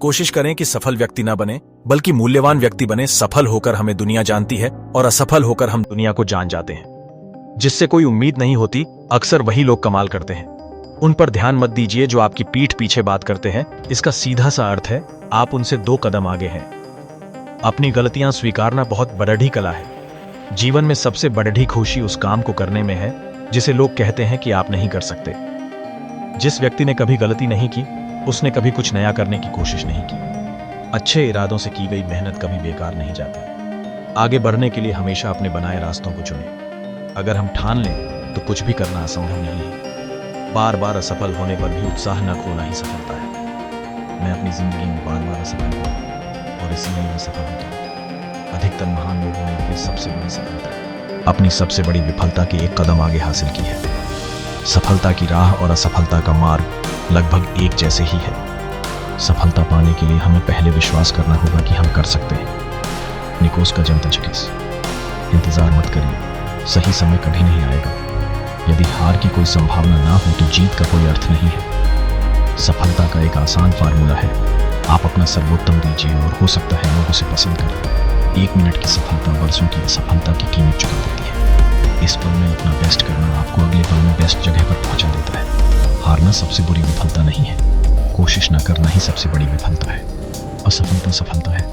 कोशिश करें कि सफल व्यक्ति ना बने, बल्कि मूल्यवान व्यक्ति बने। सफल होकर हमें दुनिया जानती है और असफल होकर हम दुनिया को जान जाते हैं। जिससे कोई उम्मीद नहीं होती, अक्सर वही लोग कमाल करते हैं। उन पर ध्यान मत दीजिए जो आपकी पीठ पीछे बात करते हैं। इसका सीधा सा अर्थ है आप उनसे 2 कदम आगे हैं। अपनी गलतियां स्वीकारना बहुत बड़ी कला है। जीवन में सबसे बड़ी खुशी उस काम को करने में है जिसे लोग कहते हैं कि आप नहीं कर सकते। जिस व्यक्ति ने कभी गलती नहीं की, उसने कभी कुछ नया करने की कोशिश नहीं की। अच्छे इरादों से की गई मेहनत कभी बेकार नहीं जाती। आगे बढ़ने के लिए हमेशा अपने बनाए रास्तों को चुनें। अगर हम ठान लें तो कुछ भी करना असंभव नहीं है। बार बार असफल होने पर भी उत्साह न खोना ही सफलता है। मैं अपनी जिंदगी में बार बार असफल हुआ और इसलिए मैं सफल होता हूँ। अधिकतर महान लोगों ने अपनी सबसे बड़ी सफलता, अपनी सबसे बड़ी विफलता के 1 कदम आगे हासिल की है। सफलता की राह और असफलता का मार्ग लगभग एक जैसे ही है। सफलता पाने के लिए हमें पहले विश्वास करना होगा कि हम कर सकते हैं। निकोस का जंतचिकिस। इंतजार मत करिए, सही समय कभी नहीं आएगा। यदि हार की कोई संभावना ना हो तो जीत का कोई अर्थ नहीं है। सफलता का एक आसान फार्मूला है, आप अपना सर्वोत्तम दीजिए और हो सकता है लोग उसे पसंद करें। 1 मिनट की सफलता वर्षों की असफलता की कीमत चुका देती है। इस पल में अपना बेस्ट करना आपको अगले पल में बेस्ट जगह पर पहुंचा देता है। हारना सबसे बुरी विफलता नहीं है, कोशिश न करना ही सबसे बड़ी विफलता है। असफलता सफलता है।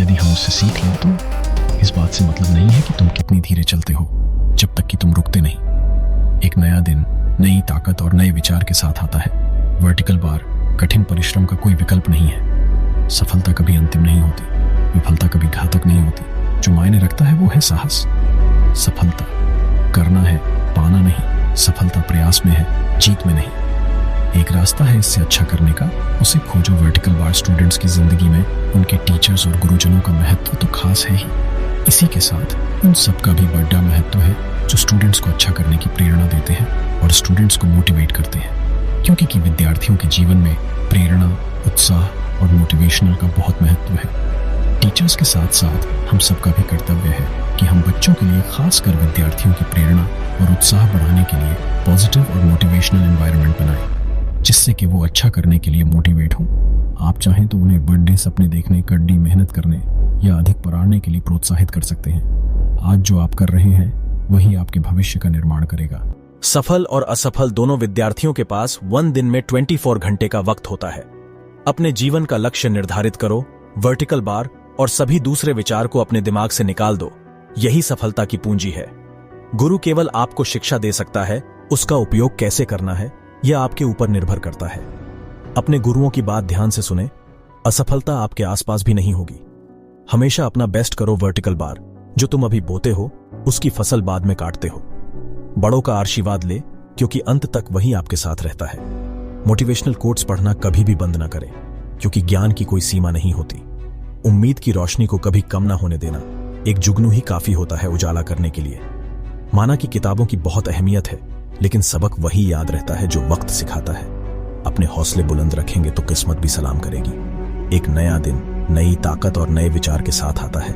यदि हम उससे सीख लें तो इस बात से मतलब नहीं है कि तुम कितनी धीरे चलते हो, जब तक कि तुम रुकते नहीं। एक नया दिन नई ताकत और नए विचार के साथ आता है। वर्टिकल बार, कठिन परिश्रम का कोई विकल्प नहीं है। सफलता कभी अंतिम नहीं होती, विफलता कभी घातक नहीं होती। जो मायने रखता है वो है साहस। सफलता करना है, पाना नहीं। सफलता प्रयास में है, जीत में नहीं। एक रास्ता है इससे अच्छा करने का, उसे खोजो। वर्टिकल बार स्टूडेंट्स की जिंदगी में उनके टीचर्स और गुरुजनों का महत्व तो खास है ही, इसी के साथ उन सब का भी बड़ा महत्व है जो स्टूडेंट्स को अच्छा करने की प्रेरणा देते हैं और स्टूडेंट्स को मोटिवेट करते हैं। क्योंकि विद्यार्थियों के जीवन में प्रेरणा, उत्साह और मोटिवेशनल का बहुत महत्व है। टीचर्स के साथ साथ हम सबका भी कर्तव्य है कि हम बच्चों के लिए, खासकर विद्यार्थियों की प्रेरणा और उत्साह बढ़ाने के लिए पॉजिटिव और मोटिवेशनल एनवायरनमेंट बनाएं, जिससे कि वो अच्छा करने के लिए मोटिवेट हों। आप चाहें तो उन्हें बड़े सपने देखने, कड़ी मेहनत करने या अधिक पढ़ने के लिए प्रोत्साहित कर सकते हैं। आज जो आप कर रहे हैं वही आपके भविष्य का निर्माण करेगा। सफल और असफल दोनों विद्यार्थियों के पास 1 दिन में 24 घंटे का वक्त होता है। अपने जीवन का लक्ष्य निर्धारित करो, वर्टिकल बार और सभी दूसरे विचार को अपने दिमाग से निकाल दो। यही सफलता की पूंजी है। गुरु केवल आपको शिक्षा दे सकता है, उसका उपयोग कैसे करना है यह आपके ऊपर निर्भर करता है। अपने गुरुओं की बात ध्यान से सुने। असफलता आपके आसपास भी नहीं होगी। हमेशा अपना बेस्ट करो। वर्टिकल बार, जो तुम अभी बोते हो उसकी फसल बाद में काटते हो। बड़ों का आशीर्वाद ले, क्योंकि अंत तक वही आपके साथ रहता है। मोटिवेशनल कोट्स पढ़ना कभी भी बंद ना करें, क्योंकि ज्ञान की कोई सीमा नहीं होती। उम्मीद की रोशनी को कभी कम ना होने देना। एक जुगनू ही काफी होता है उजाला करने के लिए। माना कि किताबों की बहुत अहमियत है, लेकिन सबक वही याद रहता है जो वक्त सिखाता है। अपने हौसले बुलंद रखेंगे तो किस्मत भी सलाम करेगी। एक नया दिन नई ताकत और नए विचार के साथ आता है।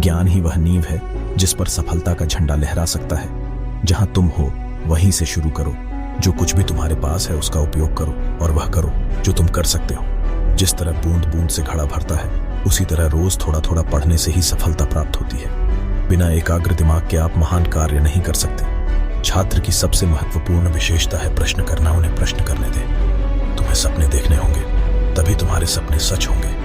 ज्ञान ही वह नींव है जिस पर सफलता का झंडा लहरा सकता है। जहां तुम हो वहीं से शुरू करो। जो कुछ भी तुम्हारे पास है उसका उपयोग करो, और वह करो जो तुम कर सकते हो। जिस तरह बूंद बूंद से घड़ा भरता है, उसी तरह रोज थोड़ा थोड़ा पढ़ने से ही सफलता प्राप्त होती है। बिना एकाग्र दिमाग के आप महान कार्य नहीं कर सकते। छात्र की सबसे महत्वपूर्ण विशेषता है प्रश्न करना। उन्हें प्रश्न करने दें। तुम्हें सपने देखने होंगे, तभी तुम्हारे सपने सच होंगे।